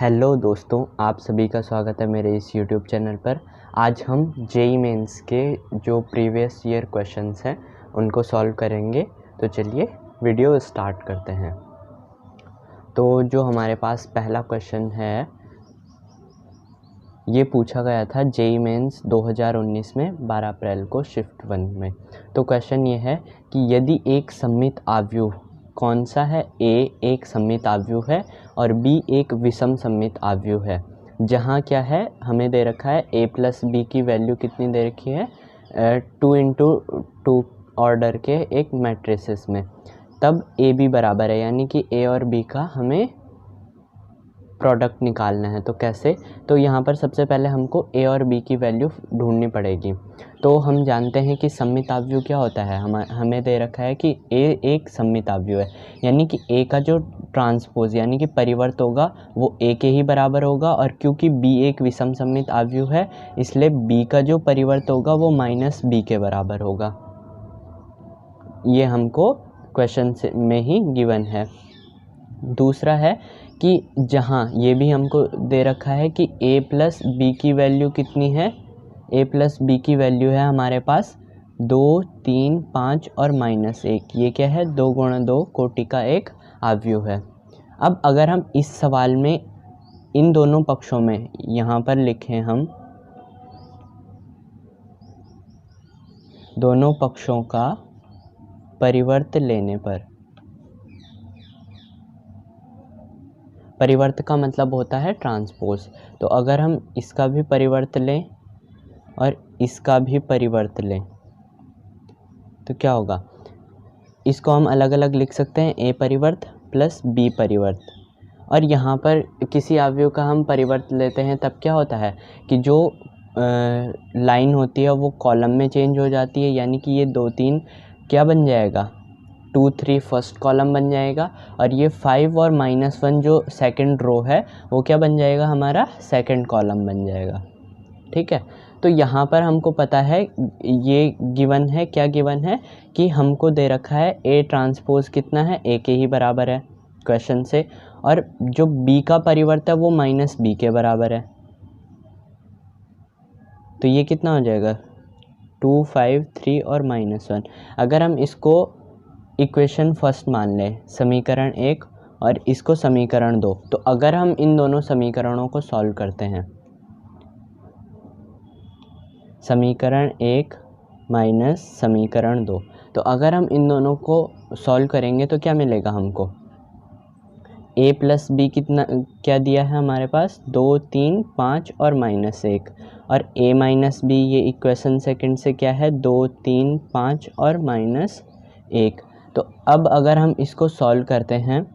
Hello दोस्तों, आप सभी का स्वागत है मेरे इस यूट्यूब चैनल पर। आज हम जेईई मेंस के जो प्रीवियस ईयर क्वेश्चंस हैं उनको सॉल्व करेंगे। तो चलिए वीडियो स्टार्ट करते हैं। तो जो हमारे पास पहला क्वेश्चन है, ये पूछा गया था जेईई मेंस 2019 में 12 अप्रैल को शिफ्ट 1 में। तो क्वेश्चन ये है कि यदि एक सममित आव्यूह कौन सा है, ए एक सममित आव्यूह है और बी एक विषम सममित आव्यूह है, जहाँ क्या है हमें दे रखा है ए प्लस बी की वैल्यू कितनी दे रखी है 2 × 2 ऑर्डर के एक मैट्रिसेस में, तब ए बी बराबर है, यानी कि ए और बी का हमें प्रोडक्ट निकालना है। तो कैसे? तो यहाँ पर सबसे पहले हमको ए और बी की वैल्यू ढूंढनी पड़ेगी। तो हम जानते हैं कि सममित आव्यूह क्या होता है। हमें दे रखा है कि ए एक सममित आव्यूह है, यानी कि ए का जो ट्रांसपोज यानी कि परिवर्त होगा वो ए के ही बराबर होगा, और क्योंकि बी एक विषम सममित आव्यूह है इसलिए बी का जो परिवर्त होगा वो माइनस बी के बराबर होगा। ये हमको क्वेश्चन में ही गिवन है। दूसरा है कि जहाँ ये भी हमको दे रखा है कि a प्लस बी की वैल्यू कितनी है, a प्लस बी की वैल्यू है हमारे पास 2, 3, 5 और -1। ये क्या है? 2 × 2 कोटि का एक आव्यूह है। अब अगर हम इस सवाल में इन दोनों पक्षों में यहाँ पर लिखें, हम दोनों पक्षों का परिवर्त लेने पर, परिवर्त का मतलब होता है ट्रांसपोज, तो अगर हम इसका भी परिवर्त लें और इसका भी परिवर्त लें तो क्या होगा? इसको हम अलग अलग लिख सकते हैं, ए परिवर्त प्लस बी परिवर्त। और यहाँ पर किसी आव्यूह का हम परिवर्त लेते हैं तब क्या होता है कि जो लाइन होती है वो कॉलम में चेंज हो जाती है, यानी कि ये 2, 3 क्या बन जाएगा, 2, 3 फर्स्ट कॉलम बन जाएगा, और ये 5 और -1 जो सेकंड रो है वो क्या बन जाएगा, हमारा सेकंड कॉलम बन जाएगा। ठीक है, तो यहाँ पर हमको पता है ये गिवन है, क्या गिवन है कि हमको दे रखा है ए ट्रांसपोज कितना है, ए के ही बराबर है क्वेश्चन से, और जो बी का परिवर्त है वो -b के बराबर है। तो ये कितना हो जाएगा, 2, 5, 3 और -1। अगर हम इसको इक्वेशन फर्स्ट मान लें, समीकरण 1, और इसको समीकरण 2, तो अगर हम इन दोनों समीकरणों को सॉल्व करते हैं, समीकरण 1 माइनस समीकरण 2, तो अगर हम इन दोनों को सॉल्व करेंगे तो क्या मिलेगा हमको, a प्लस बी कितना क्या दिया है हमारे पास, 2, 3, 5 और -1, और a माइनस बी ये इक्वेशन सेकंड से क्या है, 2, 3, 5 और -1। तो अब अगर हम इसको सॉल्व करते हैं,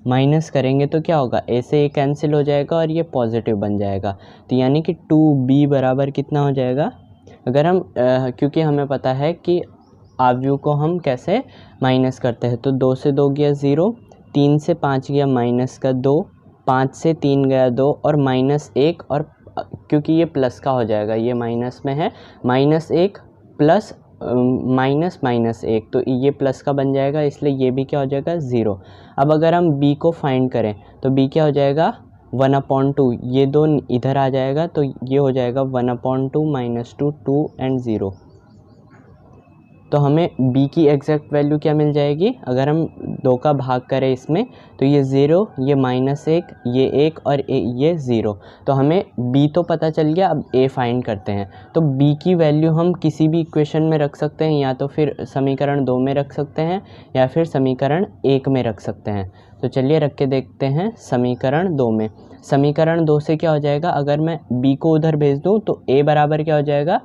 माइनस करेंगे तो क्या होगा, a से a कैंसिल हो जाएगा और ये पॉजिटिव बन जाएगा, तो यानी कि 2b बराबर कितना हो जाएगा। अगर हम क्योंकि हमें पता है कि आव्यूह को हम कैसे माइनस करते हैं, तो 2 से 2 गया 0, 3 से 5 गया -2, 5 से 3 गया 2 और -1, और क्योंकि ये प्लस का हो जाएगा, ये माइनस में है, -1 प्लस -1, तो ये प्लस का बन जाएगा, इसलिए ये भी क्या हो जाएगा, 0। अब अगर हम b को फाइंड करें तो b क्या हो जाएगा, 1/2, ये 2 इधर आ जाएगा, तो ये हो जाएगा 1/2 -2, 2 एंड 0। तो हमें b की एग्जैक्ट वैल्यू क्या मिल जाएगी, अगर हम 2 का भाग करें इसमें, तो ये 0, ये -1, ये 1 और ये 0। तो हमें b तो पता चल गया, अब a फाइंड करते हैं। तो b की वैल्यू हम किसी भी इक्वेशन में रख सकते हैं, या तो फिर समीकरण 2 में रख सकते हैं या फिर समीकरण 1 में रख सकते हैं। तो चलिए रख के देखते हैं समीकरण 2 में। समीकरण 2 से क्या हो जाएगा, अगर मैं b को उधर भेज दूँ तो a बराबर क्या हो जाएगा,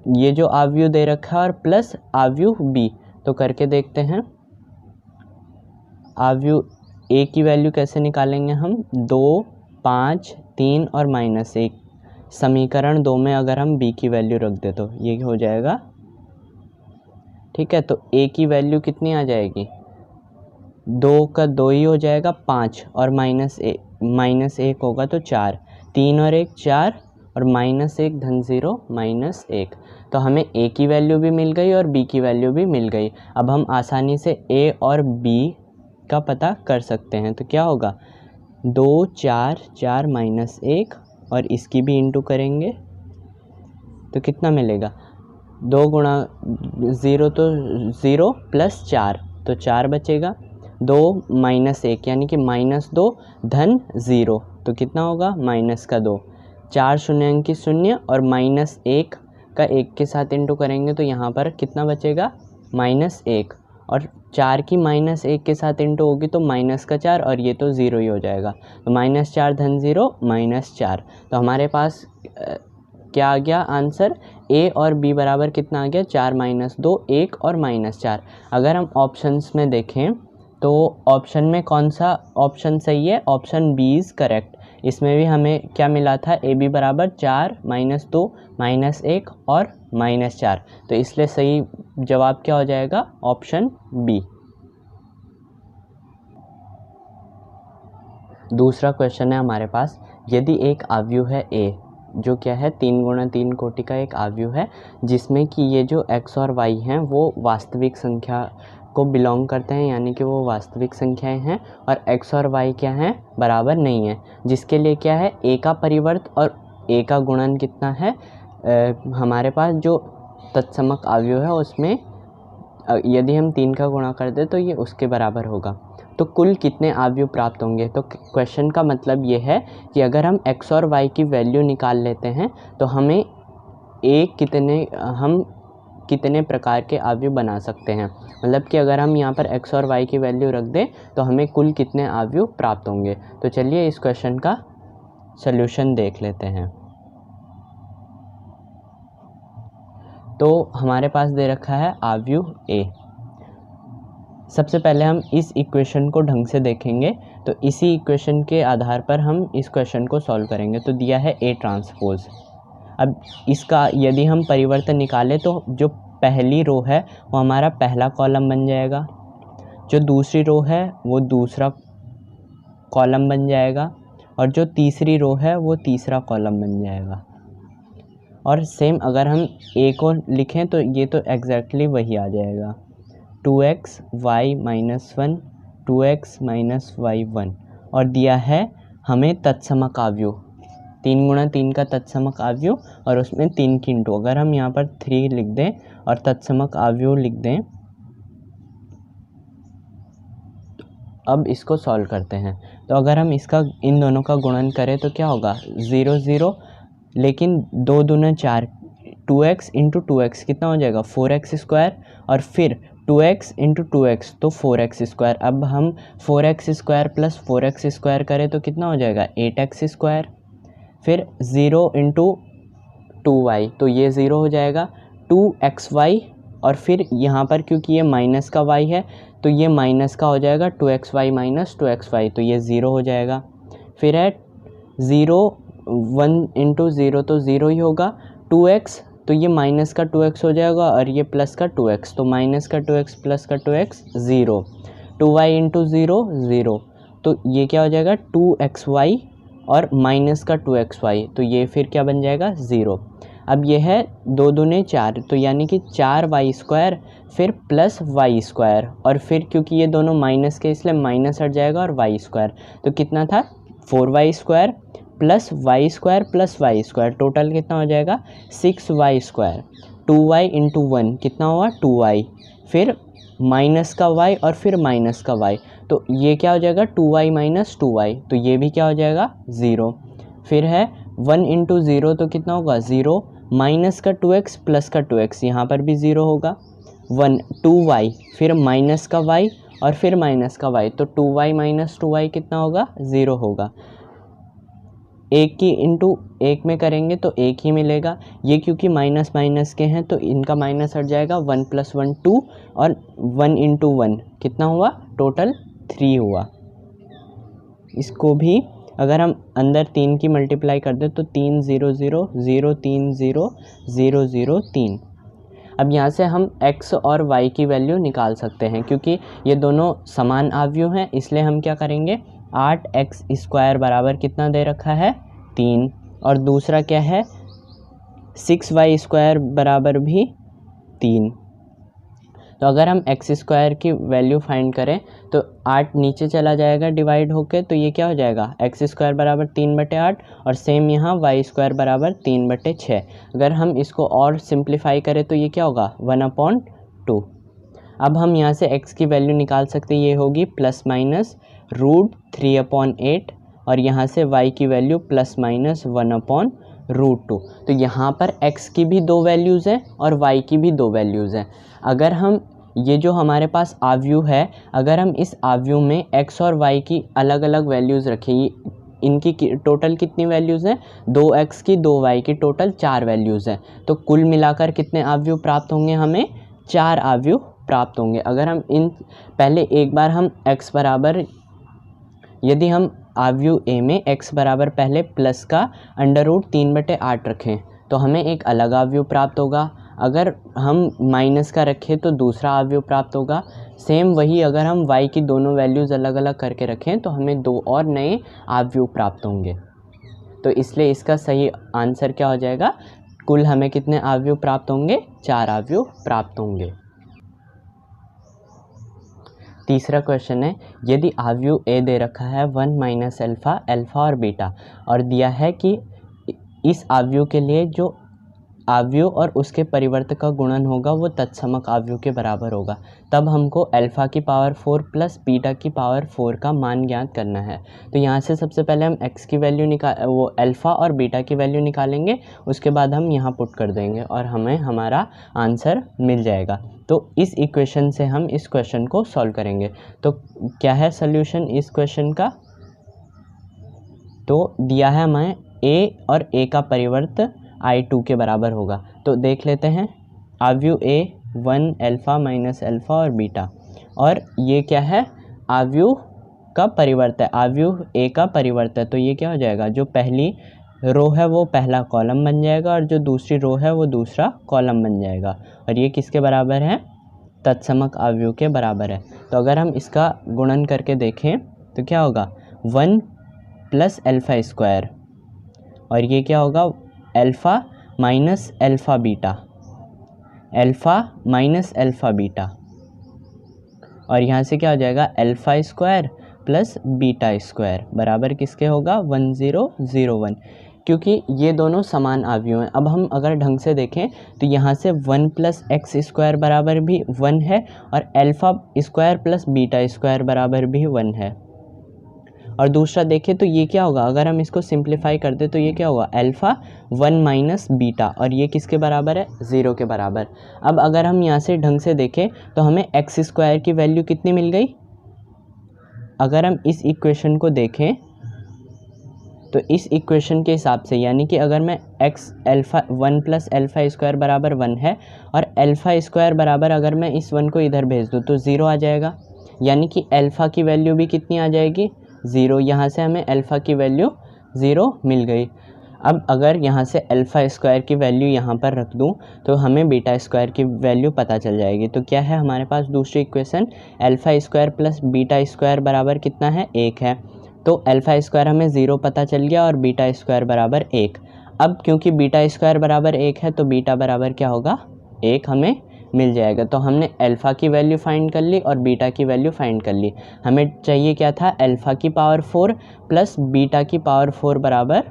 ये जो आव्यूह दे रखा है और प्लस आव्यूह b, तो करके देखते हैं। आव्यूह a की वैल्यू कैसे निकालेंगे हम, 2, 5, 3 और -1। समीकरण 2 में अगर हम b की वैल्यू रख दे तो ये हो जाएगा। ठीक है, तो a की वैल्यू कितनी आ जाएगी, 2 का 2 ही हो जाएगा 5, और -1 होगा तो 4, 3 और 1 4, और -1 धन 0 -1। तो हमें a की वैल्यू भी मिल गई और b की वैल्यू भी मिल गई। अब हम आसानी से a और b का पता कर सकते हैं। तो क्या होगा, 2 4 4 माइनस 1 और इसकी भी इंटू करेंगे तो कितना मिलेगा, 2 गुणा 0 तो 0 प्लस 4 तो 4 बचेगा, 2 माइनस 1 यानी कि -2 धन 0 तो कितना होगा -2, 4 शून्य अंकी शून्य और -1 का 1 के साथ इंटू करेंगे तो यहाँ पर कितना बचेगा -1 और 4 की -1 के साथ इंटू होगी तो -4 और ये तो 0 ही हो जाएगा तो -4 धन 0 -4। तो हमारे पास क्या आ गया आंसर, ए और बी बराबर कितना आ गया 4 - 2 1 और -4। अगर हम ऑप्शंस में देखें तो ऑप्शन में कौन सा ऑप्शन सही है, ऑप्शन बी इज़ करेक्ट। इसमें भी हमें क्या मिला था, ए बी बराबर 4 - 2 -1 और -4 तो इसलिए सही जवाब क्या हो जाएगा, ऑप्शन बी। दूसरा क्वेश्चन है हमारे पास, यदि एक आव्यूह है ए जो क्या है 3 गुणा 3 कोटि का एक आव्यूह है जिसमें कि ये जो x और y हैं वो वास्तविक संख्या को बिलोंग करते हैं यानी कि वो वास्तविक संख्याएं हैं और x और y क्या हैं, बराबर नहीं है, जिसके लिए क्या है a का परिवर्त और a का गुणन कितना है, हमारे पास जो तत्समक आव्यूह है उसमें यदि हम 3 का गुणा कर दें तो ये उसके बराबर होगा। तो कुल कितने आव्यूह प्राप्त होंगे, तो क्वेश्चन का मतलब ये है कि अगर हम x और y की वैल्यू निकाल लेते हैं तो हमें हम कितने प्रकार के आव्यूह बना सकते हैं, मतलब कि अगर हम यहाँ पर x और y की वैल्यू रख दें तो हमें कुल कितने आव्यूह प्राप्त होंगे। तो चलिए इस क्वेश्चन का सल्यूशन देख लेते हैं। तो हमारे पास दे रखा है आव्यूह A। सबसे पहले हम इस इक्वेशन को ढंग से देखेंगे तो इसी इक्वेशन के आधार पर हम इस क्वेश्चन को सॉल्व करेंगे। तो दिया है A ट्रांसपोज, अब इसका यदि हम परिवर्तन निकालें तो जो पहली रो है वो हमारा पहला कॉलम बन जाएगा, जो दूसरी रो है वो दूसरा कॉलम बन जाएगा और जो तीसरी रो है वो तीसरा कॉलम बन जाएगा। और सेम अगर हम A को लिखें तो ये तो एग्जैक्टली वही आ जाएगा, 2x y - 1 2x - y 1 और दिया है हमें तत्समक आव्यूह 3 गुणा 3 का तत्समक आव्यूह और उसमें 3 की इंटू, अगर हम यहाँ पर 3 लिख दें और तत्समक आव्यूह लिख दें। अब इसको सॉल्व करते हैं तो अगर हम इसका इन दोनों का गुणन करें तो क्या होगा 0 0, लेकिन 2 दूना 4 2x × 2x कितना हो जाएगा 4x² और फिर 2x × 2x तो 4x²। अब हम 4x² + 4x² करें तो कितना हो जाएगा 8x², फिर 0 × 2y तो ये 0 हो जाएगा, 2xy और फिर यहाँ पर क्योंकि ये माइनस का y है तो ये माइनस का हो जाएगा 2xy - 2xy तो ये 0 हो जाएगा। फिर है 0 1 × 0 तो 0 ही होगा, 2x तो ये माइनस का 2x हो जाएगा और ये प्लस का 2x तो माइनस का 2x प्लस का 2x 0, 2y × 0 0 तो ये क्या हो जाएगा 2xy और माइनस का 2xy तो ये फिर क्या बन जाएगा 0। अब ये है 2 दूने 4 तो यानी कि 4y² फिर प्लस y² और फिर क्योंकि ये दोनों माइनस के इसलिए माइनस हट जाएगा और y² तो कितना था 4y² plus y² plus y² total कितना हो जाएगा 6y², 2y × 1 कितना हुआ 2y, फिर माइनस का y और फिर माइनस का y तो ये क्या हो जाएगा 2y - 2y तो ये भी क्या हो जाएगा 0। फिर है 1 × 0 तो कितना होगा 0, माइनस का 2x प्लस का 2x यहाँ पर भी 0 होगा, 1 2y फिर माइनस का y और फिर माइनस का y तो 2y - 2y कितना होगा 0 होगा। एक की इंटू एक में करेंगे तो एक ही मिलेगा, ये क्योंकि माइनस माइनस के हैं तो इनका माइनस हट जाएगा, 1 + 1 2 और 1 × 1 कितना हुआ टोटल 3 हुआ। इसको भी अगर हम अंदर 3 की मल्टीप्लाई कर दें तो 3 0 0 0 3 0 0 0 3। अब यहाँ से हम x और y की वैल्यू निकाल सकते हैं क्योंकि ये दोनों समान आव्यूह हैं, इसलिए हम क्या करेंगे 8x² बराबर कितना दे रखा है 3 और दूसरा क्या है 6y² बराबर भी 3। तो अगर हम एक्स स्क्वायर की वैल्यू फाइंड करें तो 8 नीचे चला जाएगा डिवाइड होके, तो ये क्या हो जाएगा एक्स स्क्वायर बराबर 3/8 और सेम यहाँ वाई स्क्वायर बराबर 3/6। अगर हम इसको और सिंप्लीफाई करें तो ये क्या होगा 1/2। अब हम यहाँ से x की वैल्यू निकाल सकते हैं, ये होगी ±√3/8 और यहाँ से y की वैल्यू ±1/√2। तो यहाँ पर x की भी दो वैल्यूज़ हैं और y की भी दो वैल्यूज़ हैं। अगर हम ये जो हमारे पास आव्यूह है, अगर हम इस आव्यूह में x और y की अलग अलग वैल्यूज़ रखें, इनकी टोटल कितनी वैल्यूज़ हैं 2x की 2y की टोटल 4 वैल्यूज़ हैं। तो कुल मिलाकर कितने आव्यूह प्राप्त होंगे, हमें 4 आव्यूह प्राप्त होंगे। अगर हम इन पहले एक बार हम x बराबर, यदि हम आव्यूह A में x बराबर पहले प्लस का √3/8 रखें तो हमें एक अलग आव्यूह प्राप्त होगा। अगर हम माइनस का रखें तो दूसरा आव्यूह प्राप्त होगा। सेम वही अगर हम y की दोनों वैल्यूज़ अलग अलग करके रखें तो हमें दो और नए आव्यूह प्राप्त होंगे। तो इसलिए इसका सही आंसर क्या हो जाएगा, कुल हमें कितने आव्यूह प्राप्त होंगे, 4 आव्यूह प्राप्त होंगे। तीसरा क्वेश्चन है, यदि आव्यूह A दे रखा है 1 - अल्फ़ा, अल्फ़ा और बीटा, और दिया है कि इस आव्यूह के लिए जो आव्यूह और उसके परिवर्तक का गुणन होगा वो तत्समक आव्यूह के बराबर होगा, तब हमको अल्फ़ा की पावर 4 प्लस बीटा की पावर 4 का मान ज्ञात करना है। तो यहाँ से सबसे पहले हम x की वैल्यू वो अल्फ़ा और बीटा की वैल्यू निकालेंगे, उसके बाद हम यहाँ पुट कर देंगे और हमें हमारा आंसर मिल जाएगा। तो इस इक्वेशन से हम इस क्वेश्चन को सॉल्व करेंगे। तो क्या है सल्यूशन इस क्वेश्चन का, तो दिया है हमें a और a का परिवर्त I2 के बराबर होगा। तो देख लेते हैं, आव्यूह A 1 अल्फ़ा - अल्फ़ा और बीटा, और ये क्या है आव्यूह का परिवर्त है, आव्यूह A का परिवर्त है। तो ये क्या हो जाएगा, जो पहली रो है वो पहला कॉलम बन जाएगा और जो दूसरी रो है वो दूसरा कॉलम बन जाएगा, और ये किसके बराबर है, तत्समक आव्यूह के बराबर है। तो अगर हम इसका गुणन करके देखें तो क्या होगा 1 + अल्फ़ा स्क्वायर, और ये क्या होगा alpha minus alpha beta, alpha minus alpha beta, और यहाँ से क्या हो जाएगा alpha square plus beta square बराबर किसके होगा 1001, क्योंकि ये दोनों समान आव्यूह हैं। अब हम अगर ढंग से देखें तो यहाँ से 1 + x स्क्वायर बराबर भी 1 है और alpha square plus beta square बराबर भी 1 है। और दूसरा देखें तो ये क्या होगा, अगर हम इसको सिंप्लीफाई कर दे तो ये क्या होगा अल्फ़ा 1 - बीटा, और ये किसके बराबर है 0 के बराबर। अब अगर हम यहाँ से ढंग से देखें तो हमें एक्स स्क्वायर की वैल्यू कितनी मिल गई, अगर हम इस इक्वेशन को देखें तो इस इक्वेशन के हिसाब से, यानी कि अगर मैं x अल्फ़ा 1 + अल्फ़ा स्क्वायर बराबर 1 है और अल्फ़ा स्क्वायर बराबर अगर मैं इस 1 को इधर भेज दूँ तो 0 आ जाएगा, यानी कि अल्फ़ा की वैल्यू भी कितनी आ जाएगी 0। यहाँ से हमें अल्फ़ा की वैल्यू 0 मिल गई। अब अगर यहाँ से अल्फ़ा स्क्वायर की वैल्यू यहाँ पर रख दूँ तो हमें बीटा स्क्वायर की वैल्यू पता चल जाएगी। तो क्या है हमारे पास दूसरी equation, alpha square plus beta square बराबर कितना है 1 है। तो अल्फ़ा स्क्वायर हमें 0 पता चल गया और बीटा स्क्वायर बराबर 1। अब क्योंकि बीटा स्क्वायर बराबर 1 है तो बीटा बराबर क्या होगा 1 हमें मिल जाएगा। तो हमने अल्फ़ा की वैल्यू फाइंड कर ली और बीटा की वैल्यू फाइंड कर ली। हमें चाहिए क्या था अल्फ़ा की पावर 4 प्लस बीटा की पावर 4 बराबर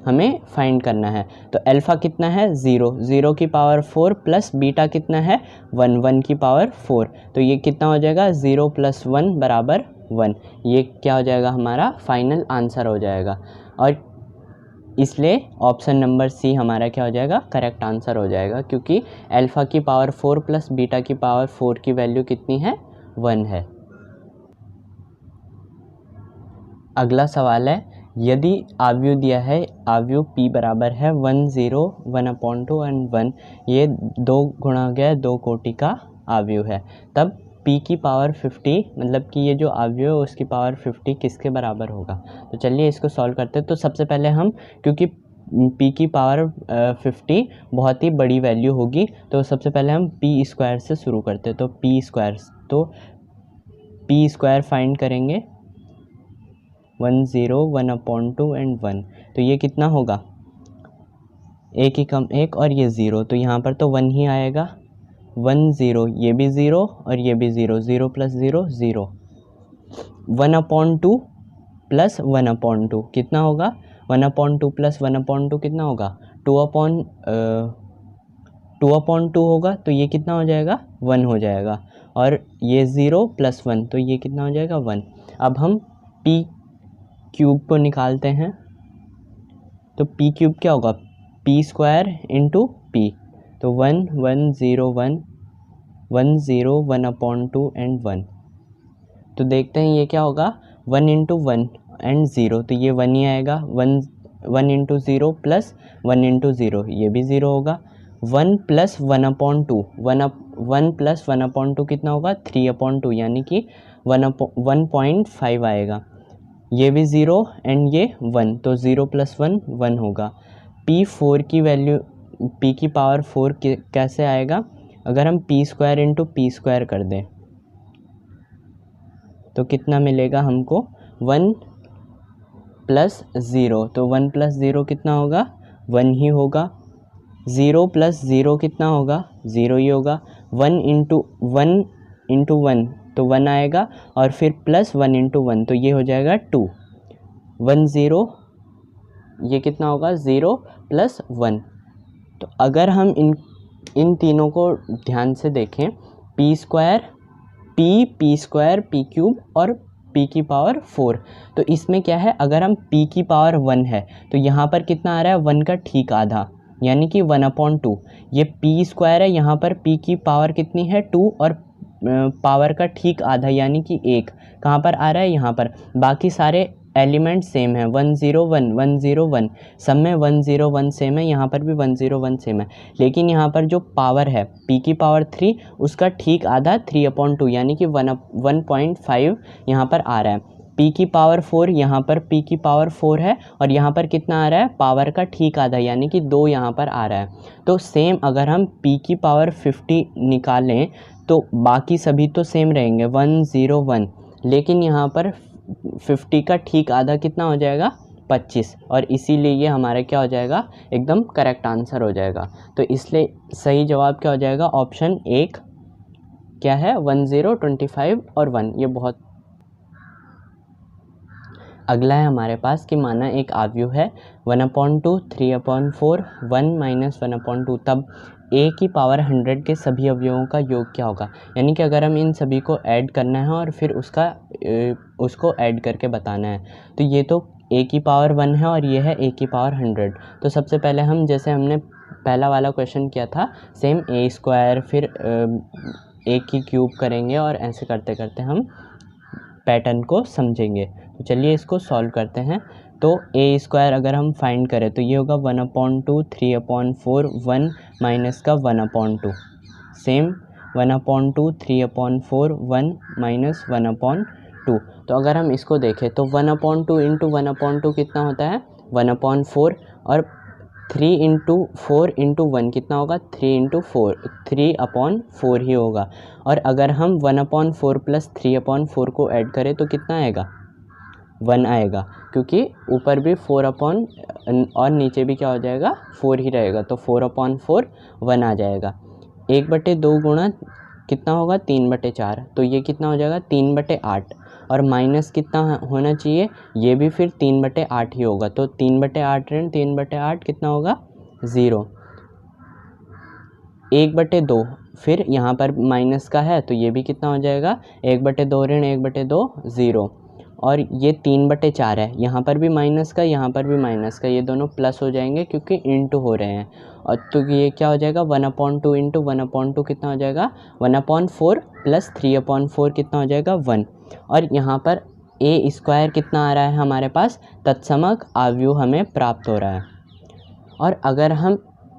हमें फाइंड करना है। तो अल्फ़ा कितना है 0, 0 की पावर 4 प्लस बीटा कितना है 1, 1 की पावर 4। तो ये कितना हो जाएगा 0 + 1 बराबर 1। ये क्या हो जाएगा हमारा फाइनल आंसर हो जाएगा, और इसलिए ऑप्शन नंबर सी हमारा क्या हो जाएगा करेक्ट आंसर हो जाएगा, क्योंकि अल्फ़ा की पावर 4 प्लस बीटा की पावर 4 की वैल्यू कितनी है 1 है। अगला सवाल है, यदि आव्यूह दिया है आव्यूह p बराबर है 1 0 1/2 एंड 1, ये 2 गुणा गया 2 कोटि का आव्यूह है, तब p की पावर 50, मतलब कि ये जो आव्यूह है उसकी पावर 50 किसके बराबर होगा। तो चलिए इसको सॉल्व करते हैं। तो सबसे पहले हम, क्योंकि p की पावर 50 बहुत ही बड़ी वैल्यू होगी, तो सबसे पहले हम p स्क्वायर से शुरू करते हैं। तो p स्क्वायर फाइंड करेंगे 1 0 1/2 एंड 1, तो ये कितना होगा 1 ही कम 1 और ये 0, तो यहाँ पर तो 1 ही आएगा। 1 0, ये भी 0 और ये भी 0, 0 प्लस 0 0, 1/2 प्लस 1/2 कितना होगा, 1/2 प्लस 1/2 कितना होगा, 2/2 होगा, तो ये कितना हो जाएगा, 1 हो जाएगा। और ये 0 प्लस 1, तो ये कितना हो जाएगा, 1। अब हम p क्यूब को निकालते हैं, तो p क्यूब क्या होगा, p स्क्वायर इंटू p, तो 1 1 0 1 1 0 1/2 एंड 1। तो देखते हैं ये क्या होगा, 1 इंटू 1 एंड 0, तो ये 1 ही आएगा, 1 इंटू 0 प्लस 1 इंटू 0, ये भी 0 होगा। 1 प्लस 1/2, 1 प्लस 1/2 कितना होगा, 3/2, यानी कि 1.5 आएगा। ये भी 0 एंड ये 1, तो 0 प्लस 1 1 होगा। p4 की वैल्यू, p की पावर 4 कैसे आएगा, अगर हम p square into p square कर दें तो कितना मिलेगा हमको, 1 प्लस 0, तो 1 प्लस 0 कितना होगा, 1 ही होगा। 0 प्लस 0 कितना होगा, 0 ही होगा। 1 इंटू 1 तो 1 आएगा, और फिर प्लस 1 इंटू 1, तो ये हो जाएगा 2। 1 0, ये कितना होगा, 0 प्लस 1। तो अगर हम इन तीनों को ध्यान से देखें, p स्क्वायर, p क्यूब और p की पावर 4, तो इसमें क्या है, अगर हम p की पावर 1 है तो यहाँ पर कितना आ रहा है, 1 का ठीक आधा, यानी कि 1/2। ये p स्क्वायर है, यहाँ पर p की पावर कितनी है, 2, और पावर का ठीक आधा यानी कि 1 कहाँ पर आ रहा है, यहाँ पर। बाकी सारे एलिमेंट सेम है, 1 0 1 1 0 1, सब में 1 0 1 सेम है, यहाँ पर भी 1 0 1 सेम है। लेकिन यहाँ पर जो पावर है p की पावर 3, उसका ठीक आधा 3/2, यानी कि 1.5 यहाँ पर आ रहा है। p की पावर 4, यहाँ पर p की पावर 4 है, और यहाँ पर कितना आ रहा है, पावर का ठीक आधा, यानी कि 2 यहाँ पर आ रहा है। तो सेम अगर हम p की पावर 50 निकालें तो बाकी सभी तो सेम रहेंगे, 1 0 1, लेकिन यहाँ पर 50 का ठीक आधा कितना हो जाएगा, 25, और इसीलिए ये हमारा क्या हो जाएगा, एकदम करेक्ट आंसर हो जाएगा। तो इसलिए सही जवाब क्या हो जाएगा, ऑप्शन 1 क्या है, 1 0 25 और 1, ये बहुत। अगला है हमारे पास कि माना एक आव्यूह है 1/2 3/4 1 माइनस 1/2, तब a की पावर 100 के सभी अवयवों का योग क्या होगा। यानी कि अगर हम इन सभी को ऐड करना है और फिर उसको ऐड करके बताना है, तो ये तो a की पावर 1 है और ये है a की पावर 100। तो सबसे पहले हम, जैसे हमने पहला वाला क्वेश्चन किया था, सेम a स्क्वायर फिर a की क्यूब करेंगे, और ऐसे करते करते हम पैटर्न को समझेंगे। तो चलिए इसको सॉल्व करते हैं। तो a स्क्वायर अगर हम फाइंड करें तो ये होगा 1/2 3/4 1 माइनस का 1/2, सेम 1/2 3/4 1 माइनस 1/2। तो अगर हम इसको देखें तो 1/2 इंटू 1/2 कितना होता है, 1/4, और 3 इंटू 4 इंटू 1 कितना होगा, 3 इंटू 4 3/4 ही होगा। और अगर हम 1/4 प्लस 3/4 को ऐड करें तो कितना आएगा, 1 आएगा, क्योंकि ऊपर भी 4 और नीचे भी क्या हो जाएगा, 4 ही रहेगा, तो 4/4 1 आ जाएगा। 1/2 गुणा कितना होगा, 3/4, तो ये कितना हो जाएगा, 3/8, और माइनस कितना होना चाहिए, ये भी फिर 3/8 ही होगा, तो 3/8 ऋण 3/8 कितना होगा, 0। 1/2 फिर यहाँ पर माइनस का है, तो ये भी कितना हो जाएगा, 1/2 ऋण 1/2 0, और ये 3/4 है, यहाँ पर भी माइनस का, यहाँ पर भी माइनस का, ये दोनों प्लस हो जाएंगे क्योंकि इंटू हो रहे हैं। और तो ये क्या हो जाएगा, 1/2 इंटू 1/2 कितना हो जाएगा, 1/4 प्लस 3/4 कितना हो जाएगा, 1। और यहाँ पर a स्क्वायर कितना आ रहा है हमारे पास, तत्समक आव्यूह हमें प्राप्त हो रहा है। और अगर हम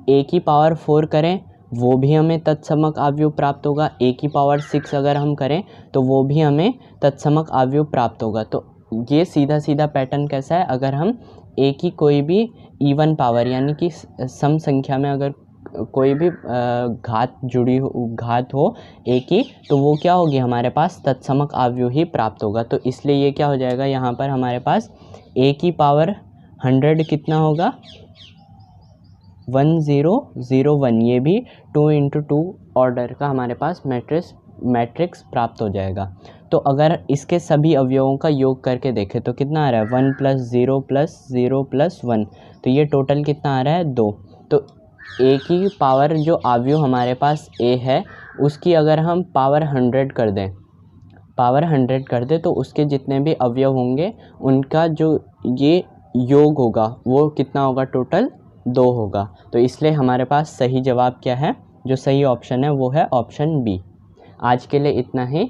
a की पावर 4 करें वो भी हमें तत्समक आव्यूह प्राप्त होगा, a की पावर 6 अगर हम करें तो वो भी हमें तत्समक आव्यूह प्राप्त होगा। तो ये सीधा सीधा पैटर्न कैसा है, अगर हम a की कोई भी इवन पावर यानी कि सम संख्या में अगर कोई भी घात हो a की, तो वो क्या होगी, हमारे पास तत्समक आव्यूह ही प्राप्त होगा। तो इसलिए ये क्या हो जाएगा, यहाँ पर हमारे पास a की पावर 100 कितना होगा, 1 0 0 1, ये भी 2 इंटू 2 ऑर्डर का हमारे पास मैट्रिक्स प्राप्त हो जाएगा। तो अगर इसके सभी अवयवों का योग करके देखें तो कितना आ रहा है 1 + 0 + 0 + 1, तो ये टोटल कितना आ रहा है 2। तो ए की पावर जो अवयव हमारे पास ए है उसकी अगर हम पावर 100 कर दें तो उसके जितने भी अवयव होंगे उनका जो ये योग होगा वो कितना होगा, टोटल 2 होगा। तो इसलिए हमारे पास सही जवाब क्या है, जो सही ऑप्शन है वो है ऑप्शन बी। आज के लिए इतना ही।